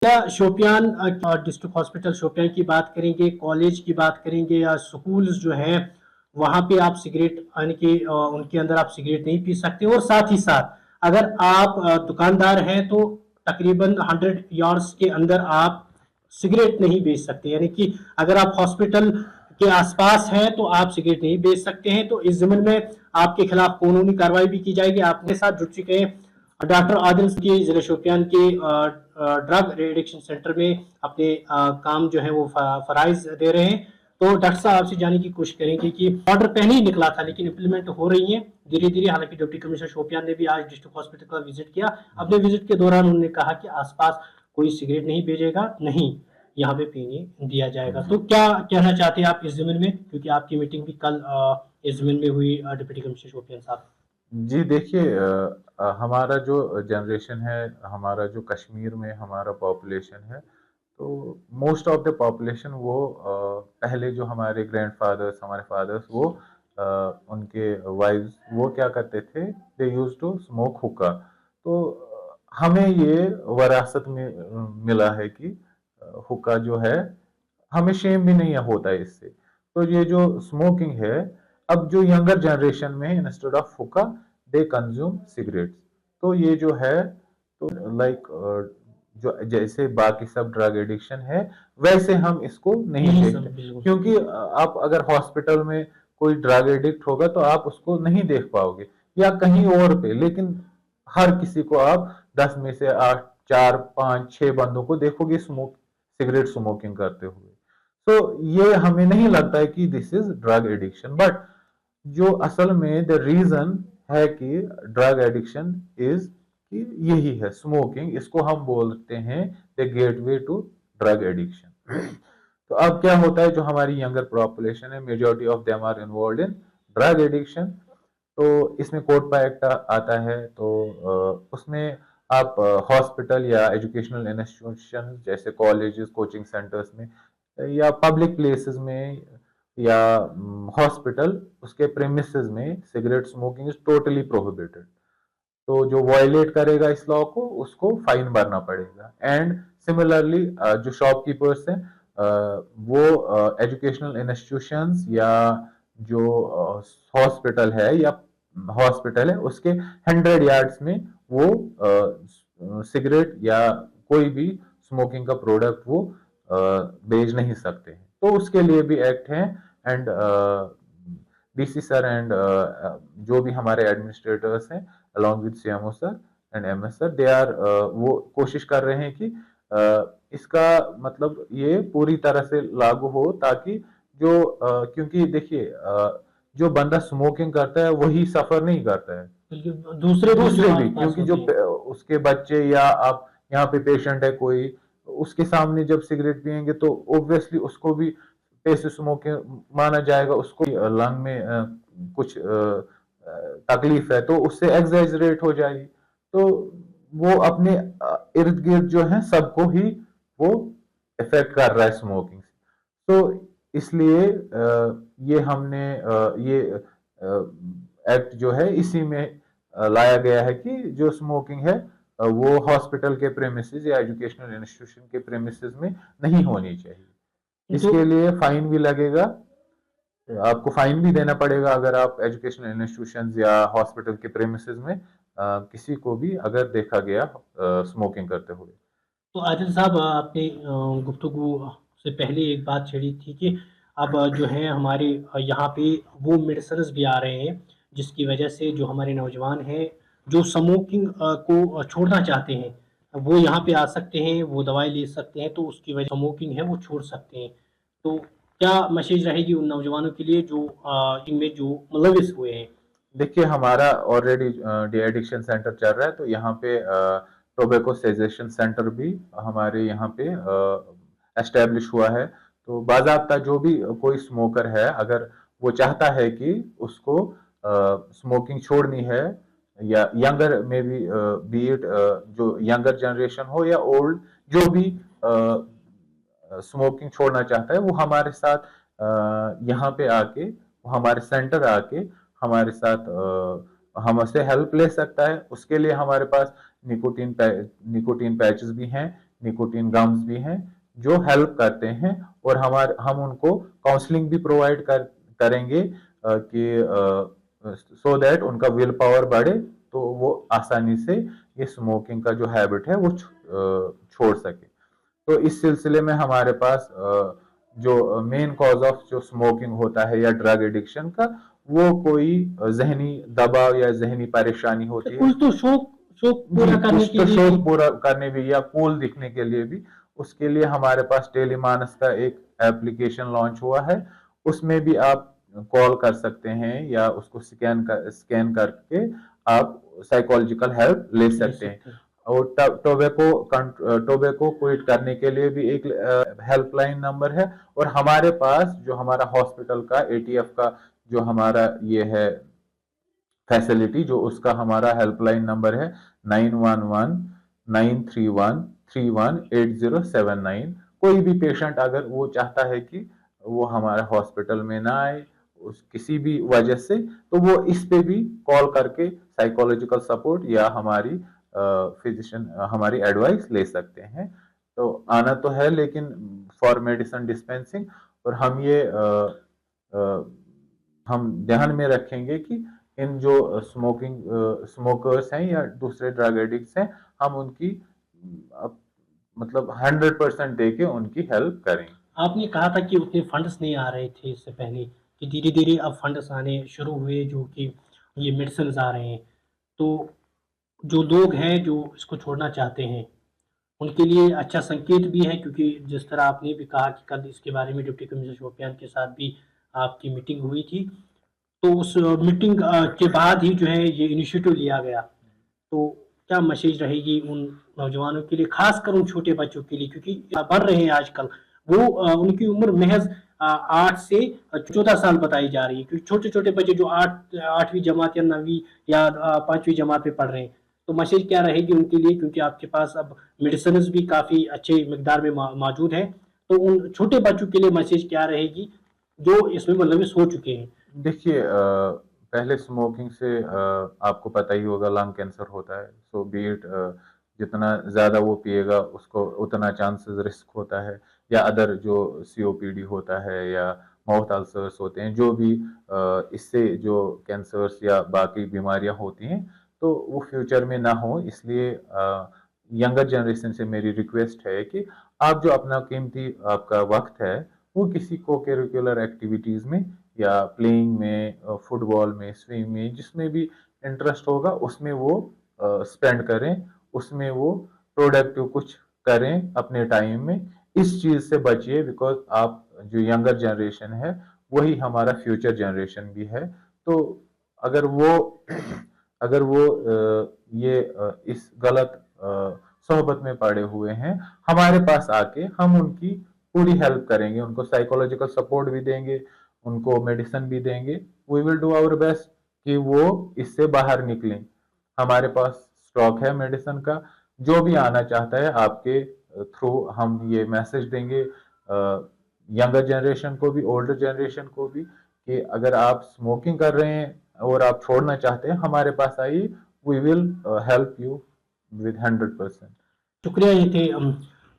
या Shopian district hospital Shopian की बात करेंगे, कॉलेज की बात करेंगे या स्कूल्स जो हैं वहां पे आप सिगरेट यानी कि उनके अंदर आप सिगरेट नहीं पी सकते। और साथ ही साथ अगर आप दुकानदार हैं तो तकरीबन 100 यार्ड्स के अंदर आप सिगरेट नहीं बेच सकते। यानी कि अगर आप हॉस्पिटल के आसपास हैं तो आप सिगरेट नहीं बेच सकते हैं। तो इस जमीन में आपके खिलाफ कानूनी कार्रवाई भी की जाएगी। आपके साथ जुड़ चुके हैं डॉक्टर आदिल की जिला शोपियान के ड्रग एडिक्शन सेंटर में अपने काम जो है वो फराइज दे रहे हैं। तो डॉक्टर साहब आपसे जानने की कोशिश करेंगे कि ऑर्डर पहले ही निकला था लेकिन इम्प्लीमेंट हो रही है धीरे धीरे। हालांकि डिप्टी कमिश्नर शोपियान ने भी आज डिस्ट्रिक्ट हॉस्पिटल का विजिट किया। अपने विजिट के दौरान उन्होंने कहा कि आसपास कोई सिगरेट नहीं भेजेगा, नहीं यहाँ पे पीने दिया जाएगा। तो क्या कहना चाहते हैं आप इस जमीन में, क्योंकि आपकी मीटिंग भी कल इस जमीन में हुई डिप्टी कमिश्नर शोपियान साहब। जी देखिए, हमारा जो जनरेशन है, हमारा जो कश्मीर में हमारा पॉपुलेशन है, तो मोस्ट ऑफ द पॉपुलेशन वो पहले जो हमारे ग्रैंडफादर्स, हमारे फादर्स, वो उनके वाइफ्स वो क्या करते थे, दे यूज टू स्मोक हुक्का। तो हमें ये वरासत में मिला है कि हुक्का जो है, हमें शेम भी नहीं होता है इससे। तो ये जो स्मोकिंग है, अब जो यंगर जनरेशन में इंस्टेड ऑफ हुक्का दे कंज्यूम सिगरेट्स। तो ये जो है, तो लाइक जो जैसे बाकी सब ड्रग एडिक्शन है, वैसे हम इसको नहीं देखते। क्योंकि आप अगर हॉस्पिटल में कोई ड्रग एडिक्ट होगा तो आप उसको नहीं देख पाओगे, या कहीं और पे। लेकिन हर किसी को आप 10 में से 8, 4, 5, 6 बंदों को देखोगे सिगरेट स्मोकिंग करते हुए। तो ये हमें नहीं लगता है कि this is drug addiction. But जो असल में द रीजन है कि ड्रग एडिक्शन इज कि यही है, स्मोकिंग। इसको हम बोलते हैं the gateway to drug addiction. तो अब क्या होता है, जो हमारी यंगर पॉपुलेशन है, majority of them are involve in drug addiction. तो इसमें कोटपा एक्ट आता है। तो उसमें आप हॉस्पिटल या एजुकेशनल इंस्टीट्यूशन जैसे कॉलेजेस, कोचिंग सेंटर्स में, या पब्लिक प्लेसेस में, या हॉस्पिटल उसके प्रेमिसेस में cigarette smoking is totally prohibited. तो जो वायलेट करेगा इस लॉ को, उसको फाइन भरना पड़ेगा। एंड सिमिलरली जो शॉपकीपर्स हैं, वो एजुकेशनल इंस्टीट्यूशंस या जो हॉस्पिटल है, या हॉस्पिटल है उसके 100 यार्ड्स में वो सिगरेट या कोई भी स्मोकिंग का प्रोडक्ट वो बेच नहीं सकते हैं। तो उसके लिए भी एक्ट है। एंड डीसी सर एंड जो भी हमारे एडमिनिस्ट्रेटर्स हैं, along with CMO sir and MS sir, they are वो कोशिश कर रहे हैं कि इसका मतलब ये पूरी तरह से लागू हो, ताकि जो क्योंकि देखिए, जो बंदा स्मोकिंग करता है वही सफर नहीं करता है, दूसरे भी। क्योंकि जो उसके बच्चे, या आप यहाँ पे पेशेंट है कोई, उसके सामने जब सिगरेट पियेंगे तो ऑब्वियसली उसको भी पेस स्मोकिंग माना जाएगा। उसको लंग में कुछ तकलीफ है तो उससे एग्जैजरेट हो जाएगी। तो वो अपने इर्द गिर्द जो है सबको ही वो इफेक्ट कर रहा है स्मोकिंग से। तो इसलिए ये हमने ये एक्ट जो है इसी में लाया गया है कि जो स्मोकिंग है वो हॉस्पिटल के प्रेमिसेस या एजुकेशनल इंस्टीट्यूशन के प्रेमिसेस में नहीं होनी चाहिए। इसके लिए फाइन भी लगेगा, आपको फाइन भी देना पड़ेगा अगर आप एजुकेशनल इंस्टीट्यूशंस या हॉस्पिटल के प्रेमिसेस में किसी को भी अगर देखा गया स्मोकिंग करते हुए। तो आदिल साहब आपने गुफ्तगू से पहले एक बात छेड़ी थी कि अब जो है हमारे यहाँ पे वो मेडिसिन भी आ रहे हैं जिसकी वजह से जो हमारे नौजवान हैं जो स्मोकिंग को छोड़ना चाहते हैं वो यहाँ पे आ सकते हैं, वो दवाई ले सकते हैं, तो उसकी वजह स्मोकिंग है वो छोड़ सकते हैं। तो क्या मैसेज रहेगी उन नौजवानों के लिए जो इनमें जो मुलविस हुए हैं? देखिए, हमारा ऑलरेडी डी एडिक्शन सेंटर चल रहा है, तो यहाँ पे टोबैको सेजेशन सेंटर भी हमारे यहाँ पे एस्टेब्लिश हुआ है। तो बाजाब्ता जो भी कोई स्मोकर है, अगर वो चाहता है कि उसको स्मोकिंग छोड़नी है, या यंगर में भी इट जो यंगर जनरेशन हो या ओल्ड, जो भी स्मोकिंग छोड़ना चाहता है, वो हमारे साथ यहाँ पे आके, वो हमारे सेंटर आके हमारे साथ हमसे हेल्प ले सकता है। उसके लिए हमारे पास निकोटीन पैचेस भी हैं, निकोटीन गम्स भी हैं जो हेल्प करते हैं, और हम उनको काउंसलिंग भी प्रोवाइड करेंगे कि सो दैट उनका विल पावर बढ़े, तो वो आसानी से ये स्मोकिंग का जो हैबिट है वो छोड़ सके। तो इस सिलसिले में हमारे पास जो मेन कॉज ऑफ जो स्मोकिंग होता है या ड्रग एडिक्शन का, वो कोई जहनी दबाव या जहनी परेशानी होती है, कुछ तो शौक शौक पूरा करने कुछ के तो लिए शौक भी। पूरा करने भी या कूल दिखने के लिए भी, उसके लिए हमारे पास टेलीमानस का एक एप्लीकेशन लॉन्च हुआ है। उसमें भी आप कॉल कर सकते हैं या उसको स्कैन करके आप साइकोलॉजिकल हेल्प ले सकते हैं। और टोबैको क्विट करने के लिए भी एक हेल्पलाइन नंबर है, और हमारे पास जो हमारा हॉस्पिटल का एटीएफ का जो हमारा ये है फैसिलिटी, जो उसका हमारा हेल्पलाइन नंबर है 911931318079। कोई भी पेशेंट अगर वो चाहता है कि वो हमारे हॉस्पिटल में ना आए किसी भी वजह से, तो वो इस पे भी कॉल करके साइकोलॉजिकल सपोर्ट या हमारी फिजिशियन हमारी एडवाइस ले सकते हैं। तो आना तो है, लेकिन फॉर मेडिसिन डिस्पेंसिंग, और हम ध्यान में रखेंगे कि इन जो स्मोकर्स हैं या दूसरे ड्रग एडिक्ट्स हैं, हम उनकी मतलब 100% दे के उनकी हेल्प करें। आपने कहा था कि उतने फंड्स नहीं आ रहे थे इससे पहले, कि धीरे धीरे अब फंड्स आने शुरू हुए, जो कि ये मेडिसिन आ रहे हैं। तो जो लोग हैं जो इसको छोड़ना चाहते हैं उनके लिए अच्छा संकेत भी है, क्योंकि जिस तरह आपने भी कहा कि कल इसके बारे में डिप्टी कमिश्नर शोपियान के साथ भी आपकी मीटिंग हुई थी, तो उस मीटिंग के बाद ही जो है ये इनिशिएटिव लिया गया। तो क्या मैसेज रहेगी उन नौजवानों के लिए, खासकर उन छोटे बच्चों के लिए, क्योंकि बढ़ रहे हैं आजकल, वो उनकी उम्र महज 8 से 14 साल बताई जा रही है, क्योंकि छोटे छोटे बच्चे जो 8वीं जमात या 9वीं या 5वीं जमात में पढ़ रहे हैं। तो मैसेज क्या रहेगी उनके लिए, क्योंकि आपके पास अब मेडिसिन भी काफ़ी अच्छे मिकदार में मौजूद है, तो उन छोटे बच्चों के लिए मैसेज क्या रहेगी जो इसमें मुलविस हो चुके हैं? देखिए, पहले स्मोकिंग से आपको पता ही होगा लंग कैंसर होता है। सो बी इट जितना ज़्यादा वो पिएगा उसको उतना चांसेस रिस्क होता है, या अदर जो सीओपीडी होता है या माउथ अल्सर्स होते हैं, जो भी इससे जो कैंसर्स या बाकी बीमारियां होती हैं, तो वो फ्यूचर में ना हो। इसलिए यंगर जनरेशन से मेरी रिक्वेस्ट है कि आप जो अपना कीमती आपका वक्त है वो किसी को करिकुलर एक्टिविटीज़ में या प्लेइंग में, फुटबॉल में, स्विमिंग में, जिसमें भी इंटरेस्ट होगा उसमें वो स्पेंड करें, उसमें वो प्रोडक्टिव कुछ करें अपने टाइम में। इस चीज़ से बचिए, बिकॉज आप जो यंगर जनरेशन है वही हमारा फ्यूचर जनरेशन भी है। तो अगर वो अगर वो इस गलत सोहबत में पड़े हुए हैं, हमारे पास आके हम उनकी पूरी हेल्प करेंगे, उनको साइकोलॉजिकल सपोर्ट भी देंगे, उनको मेडिसिन भी देंगे। We will do our best कि वो इससे बाहर निकलें। हमारे पास स्टॉक है मेडिसिन का, जो भी आना चाहता है आपके थ्रू हम ये मैसेज देंगे यंगर जनरेशन को भी, ओल्डर जनरेशन को भी, कि अगर आप स्मोकिंग कर रहे हैं और आप छोड़ना चाहते हैं, हमारे पास आइए, we will help you with 100%। शुक्रिया। ये थे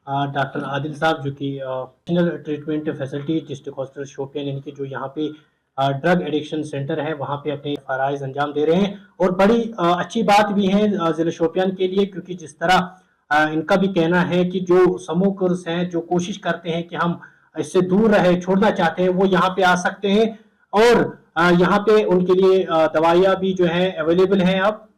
डॉक्टर आदिल साहब, जो कि national treatment facility district hospital Shopian, यानी कि जो यहाँ पे ड्रग एडिक्शन सेंटर है वहाँ पे अपने फ़राइज़ अंजाम दे रहे हैं। और बड़ी अच्छी बात भी है ज़िला शोपियान के लिए, क्योंकि जिस तरह इनका भी कहना है कि जो स्मोकर्स हैं जो कोशिश करते हैं कि हम इससे दूर रहे, छोड़ना चाहते हैं, वो यहाँ पे आ सकते हैं। और यहाँ पे उनके लिए दवाइयाँ भी जो है अवेलेबल हैं अब,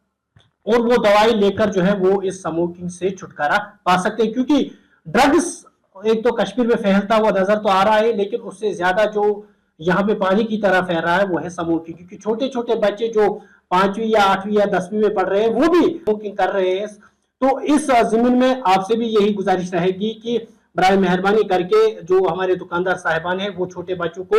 और वो दवाई लेकर जो है वो इस स्मोकिंग से छुटकारा पा सकते हैं। क्योंकि ड्रग्स एक तो कश्मीर में फैलता हुआ नजर तो आ रहा है, लेकिन उससे ज्यादा जो यहाँ पे पानी की तरह फैल रहा है वो है स्मोकिंग। क्योंकि छोटे छोटे बच्चे जो 5वीं या 8वीं या 10वीं में पढ़ रहे हैं वो भी स्मोकिंग कर रहे हैं। तो इस जमीन में आपसे भी यही गुजारिश रहेगी कि बराए मेहरबानी करके जो हमारे दुकानदार साहिबान हैं वो छोटे बच्चों को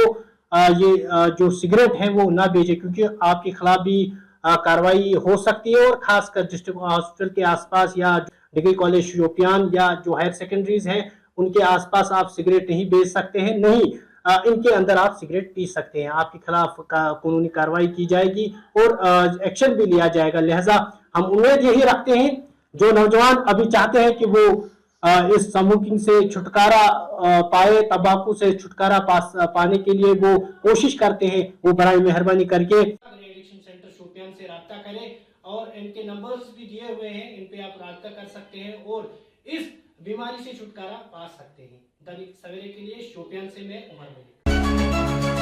ये जो सिगरेट है वो ना बेचे, क्योंकि आपके खिलाफ भी कार्रवाई हो सकती है। और खासकर डिस्ट्रिक्ट हॉस्पिटल के आसपास या डिग्री कॉलेज शोपियान या जो हायर सेकेंडरीज हैं उनके आसपास आप सिगरेट नहीं बेच सकते हैं, नहीं इनके अंदर आप सिगरेट पी सकते हैं। आपके खिलाफ कानूनी कार्रवाई की जाएगी और एक्शन भी लिया जाएगा। लिहाजा हम उम्मीद यही रखते हैं जो नौजवान अभी चाहते हैं कि वो इस स्मोकिंग से छुटकारा पाए, तंबाकू से छुटकारा पाने के लिए वो कोशिश करते हैं, वो बराए मेहरबानी करके एडिक्शन सेंटर शोपियान से राब्ता करें और इनके नंबर्स भी दिए हुए हैं, इन पे आप राब्ता कर सकते हैं और इस बीमारी से छुटकारा पा सकते हैं। दैनिक सवेरे के लिए शोपियान से मैं उमर मलिक।